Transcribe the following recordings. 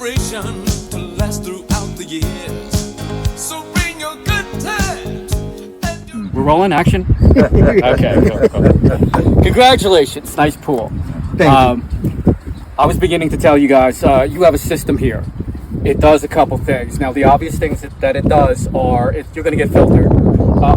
celebration to last throughout the years. So bring your good times. We're rolling action? Okay, cool. Congratulations. Nice pool. Thank you. I was beginning to tell you guys, you have a system here. It does a couple things. Now, the obvious things that it does are you're going to get filtered.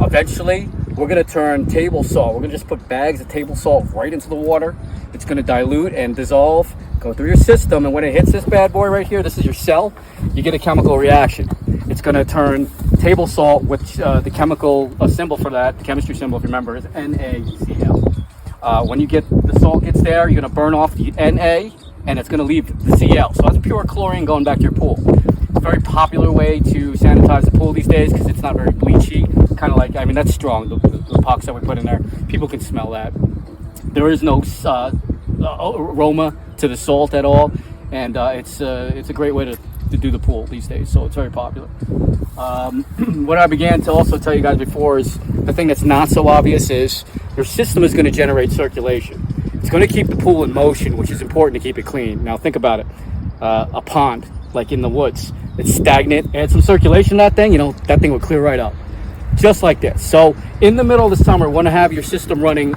Eventually, we're going to turn table salt. We're going to just put bags of table salt right into the water. It's going to dilute and dissolve, go through your system, and when it hits this bad boy right here, this is your cell, you get a chemical reaction. It's going to turn table salt, which the chemical symbol for that, the chemistry symbol, if you remember, is NaCl. When the salt gets there, you're going to burn off the Na, and it's going to leave the Cl. So that's pure chlorine going back to your pool. It's a very popular way to sanitize the pool these days because it's not very bleachy. Kind of like, I mean, that's strong, the epoxy that we put in there. People can smell that. There is no aroma to the salt at all, and it's a great way to do the pool these days, so it's very popular. What I began to also tell you guys before is the thing that's not so obvious is your system is going to generate circulation. It's going to keep the pool in motion, which is important to keep it clean. Now think about it. A pond, like in the woods, it's stagnant, add some circulation to that thing, that thing will clear right up. Just like this. So in the middle of the summer, want to have your system running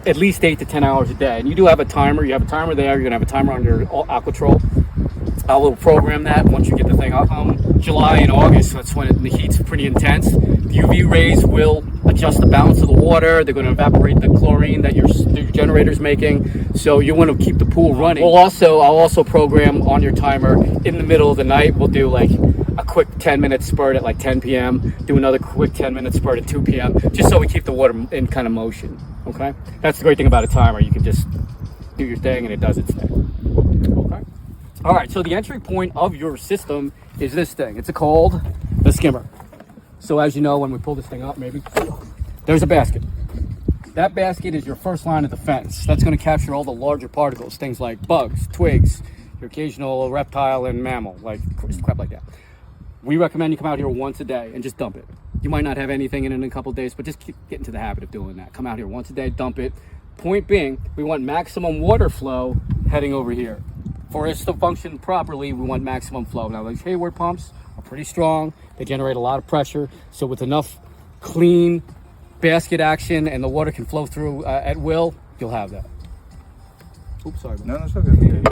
at least 8 to 10 hours a day. And you do have a timer. You have a timer there. You're going to have a timer on your Aquatrol. I will program that once you get the thing up. July and August, that's when the heat's pretty intense. The UV rays will adjust the balance of the water. They're going to evaporate the chlorine that your generator's making. So you want to keep the pool running. I'll also program on your timer in the middle of the night. We'll do like a quick 10-minute spurt at like 10 p.m. Do another quick 10-minute spurt at 2 p.m. just so we keep the water in kind of motion. Okay? That's the great thing about a timer. You can just do your thing and it does its thing. Okay? All right, so the entry point of your system is this thing. It's called the skimmer. So as you know, when we pull this thing up, maybe, there's a basket. That basket is your first line of defense. That's going to capture all the larger particles, things like bugs, twigs, your occasional reptile and mammal, like crap like that. We recommend you come out here once a day and just dump it. You might not have anything in it in a couple of days, but just get into the habit of doing that. Come out here once a day, dump it. Point being, we want maximum water flow heading over here. For us to function properly, we want maximum flow. Now, these Hayward pumps are pretty strong. They generate a lot of pressure. So with enough clean basket action and the water can flow through at will, you'll have that. Oops, sorry. No, it's okay.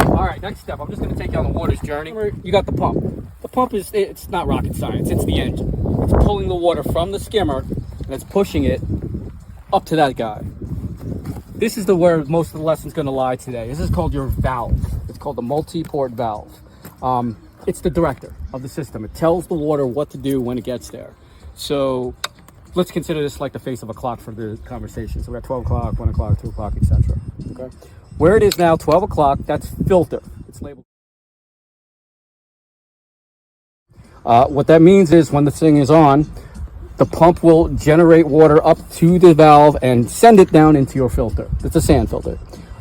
All right, next step. I'm just going to take you on the water's journey. You got the pump. The pump it's not rocket science. It's the engine. It's pulling the water from the skimmer and it's pushing it up to that guy. This is where most of the lesson's going to lie today. This is called your valve. It's called the multi-port valve. It's the director of the system. It tells the water what to do when it gets there. So let's consider this like the face of a clock for the conversation. So we're at 12 o'clock, 1 o'clock, 2 o'clock, etc. Okay. Where it is now, 12 o'clock, that's filter. It's labeled. What that means is when the thing is on, the pump will generate water up to the valve and send it down into your filter. It's a sand filter.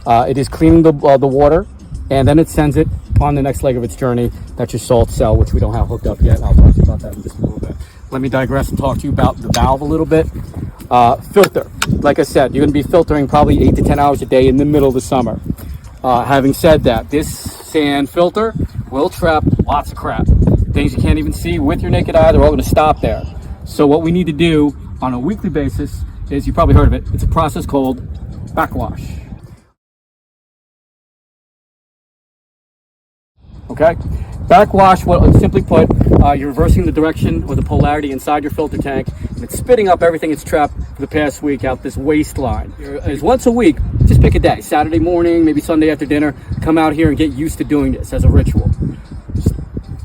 It is cleaning the water, and then it sends it on the next leg of its journey. That's your salt cell, which we don't have hooked up yet. I'll talk to you about that in just a little bit. Let me digress and talk to you about the valve a little bit. Filter. Like I said, you're going to be filtering probably 8 to 10 hours a day in the middle of the summer. Having said that, this sand filter will trap lots of crap. Things you can't even see with your naked eye, they're all going to stop there. So what we need to do on a weekly basis is, you probably heard of it, it's a process called backwash. Okay? Backwash, well, simply put, you're reversing the direction or the polarity inside your filter tank, and it's spitting up everything it's trapped for the past week out this waste line. It's once a week, just pick a day, Saturday morning, maybe Sunday after dinner, come out here and get used to doing this as a ritual. Just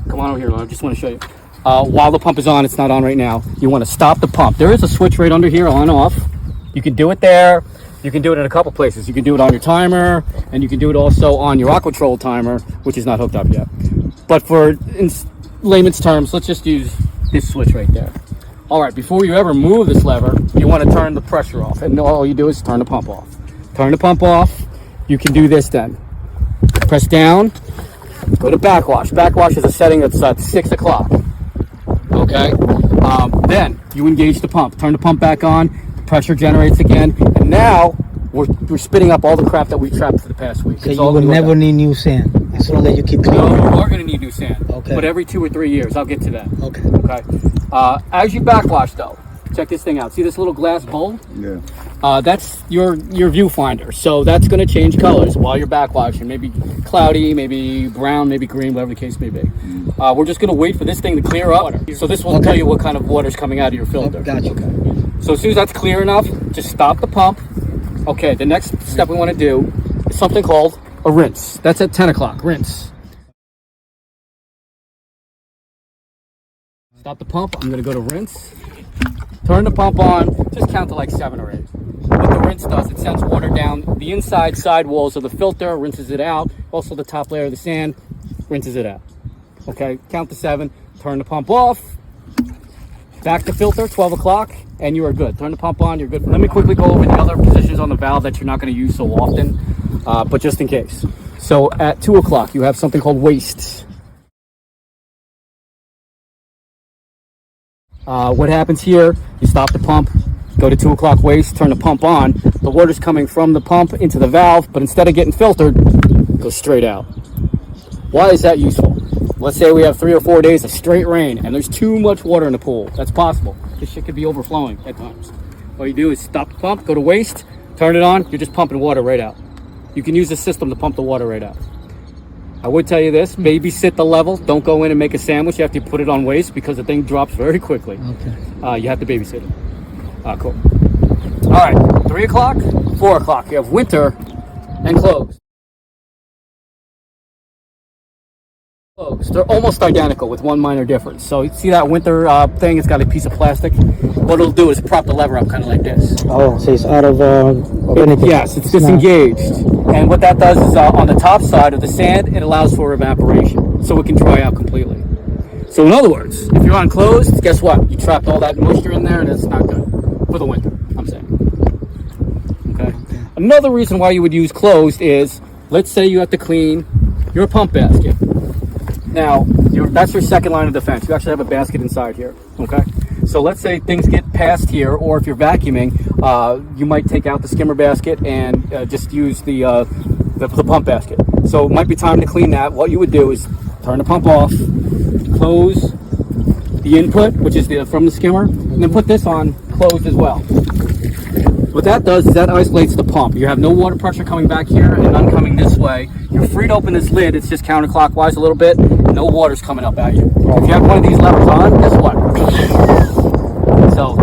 come on over here, I just want to show you. While the pump is on, it's not on right now, you want to stop the pump. There is a switch right under here, on off. You can do it there. You can do it in a couple places. You can do it on your timer, and you can do it also on your Aquatrol timer, which is not hooked up yet. But in layman's terms, let's just use this switch right there. All right, before you ever move this lever, you want to turn the pressure off. And all you do is turn the pump off. Turn the pump off. You can do this then. Press down, go to backwash. Backwash is a setting that's at 6 o'clock. Okay, then you engage the pump, turn the pump back on, pressure generates again, and now we're spitting up all the crap that we trapped for the past week. So you will never need new sand As long as you keep No, clean. you are going to need new sand. Okay. But every 2 or 3 years. I'll get to that. Okay. Okay. As you backwash, though, check this thing out. See this little glass bowl? Yeah. That's your viewfinder. So that's going to change colors while you're backwashing. Maybe cloudy, maybe brown, maybe green, whatever the case may be. We're just going to wait for this thing to clear up. So this will tell you what kind of water is coming out of your filter. Gotcha. So as soon as that's clear enough, just stop the pump. Okay, the next step we want to do is something called a rinse. That's at 10 o'clock, rinse. Stop the pump, I'm gonna go to rinse. Turn the pump on, just count to like 7 or 8. What the rinse does, it sends water down the inside side walls of the filter, rinses it out. Also the top layer of the sand, rinses it out. Okay, count to 7, turn the pump off. Back to filter, 12 o'clock, and you are good. Turn the pump on, you're good. Let me quickly go over the other positions on the valve that you're not going to use so often, but just in case. So at 2 o'clock, you have something called waste. What happens here, you stop the pump, go to 2 o'clock waste, turn the pump on. The water's coming from the pump into the valve, but instead of getting filtered, it goes straight out. Why is that useful? Let's say we have 3 or 4 days of straight rain and there's too much water in the pool. That's possible. This shit could be overflowing at times. All you do is stop the pump, go to waste, turn it on, you're just pumping water right out. You can use the system to pump the water right out. I would tell you this, babysit the level. Don't go in and make a sandwich. You have to put it on waste because the thing drops very quickly. Okay. You have to babysit it. Cool. All right, 3 o'clock, 4 o'clock. You have winter and closed. They're almost identical with one minor difference. So you see that winter thing? It's got a piece of plastic. What it'll do is prop the lever up kind of like this. Oh, so it's out of anything. Yes, it's disengaged. And what that does is on the top side of the sand, it allows for evaporation. So it can dry out completely. So in other words, if you're on closed, guess what? You trapped all that moisture in there and it's not good for the winter, I'm saying. Okay. Another reason why you would use closed is, let's say you have to clean your pump basket. Now, that's your second line of defense. You actually have a basket inside here, okay? So let's say things get past here, or if you're vacuuming, you might take out the skimmer basket and just use the pump basket. So it might be time to clean that. What you would do is turn the pump off, close the input, which is from the skimmer, and then put this on closed as well. What that does is that isolates the pump. You have no water pressure coming back here and none coming this way. You're free to open this lid. It's just counterclockwise a little bit. No water's coming up at you. If you have one of these levers on, guess what? So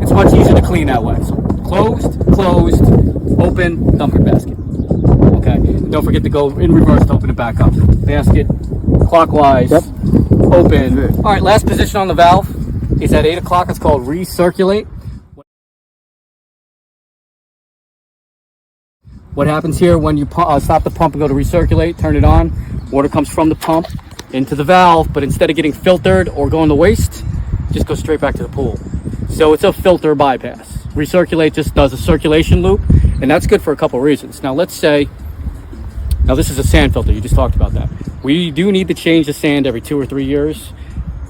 it's much easier to clean that way. So closed, open, dump your basket. Okay. And don't forget to go in reverse to open it back up. Basket, clockwise, open. All right, last position on the valve is at 8 o'clock. It's called recirculate. What happens here when you stop the pump and go to recirculate, turn it on, water comes from the pump into the valve, but instead of getting filtered or going to waste, just goes straight back to the pool. So it's a filter bypass. Recirculate just does a circulation loop, and that's good for a couple reasons. Now let's say, this is a sand filter, you just talked about that. We do need to change the sand every 2 or 3 years.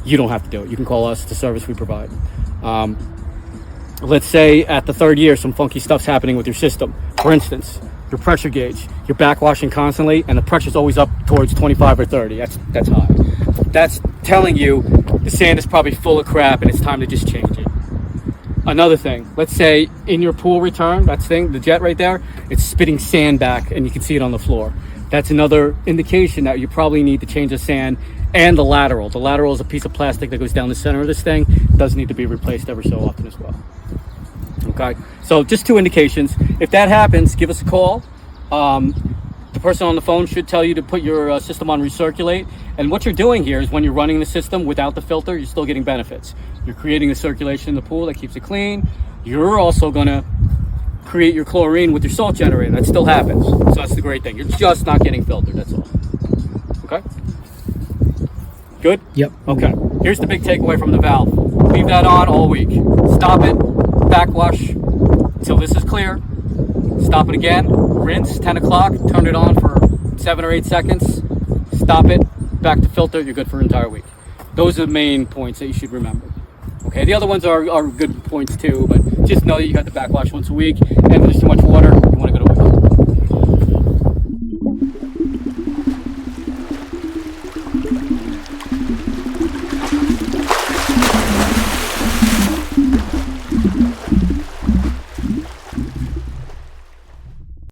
You don't have to do it. You can call us, it's a service we provide. Let's say at the 3rd year, some funky stuff's happening with your system. For instance, your pressure gauge, you're backwashing constantly and the pressure's always up towards 25 or 30. That's high. That's telling you the sand is probably full of crap and it's time to just change it. Another thing, let's say in your pool return, the jet right there, it's spitting sand back and you can see it on the floor. That's another indication that you probably need to change the sand and the lateral. The lateral is a piece of plastic that goes down the center of this thing. It does need to be replaced ever so often as well. Okay, so just 2 indications. If that happens, give us a call. The person on the phone should tell you to put your system on recirculate. And what you're doing here is when you're running the system without the filter, you're still getting benefits. You're creating a circulation in the pool that keeps it clean. You're also going to create your chlorine with your salt generator. That still happens. So that's the great thing. You're just not getting filtered, that's all. Okay? Good? Yep. Okay. Here's the big takeaway from the valve. Leave that on all week. Stop it. Backwash until this is clear. Stop it again. Rinse, 10 o'clock. Turn it on for 7 or 8 seconds. Stop it. Back to filter. You're good for an entire week. Those are the main points that you should remember. Okay, the other ones are good points too, but just know that you got to backwash once a week, and if there's too much water, you want to go to waste. it.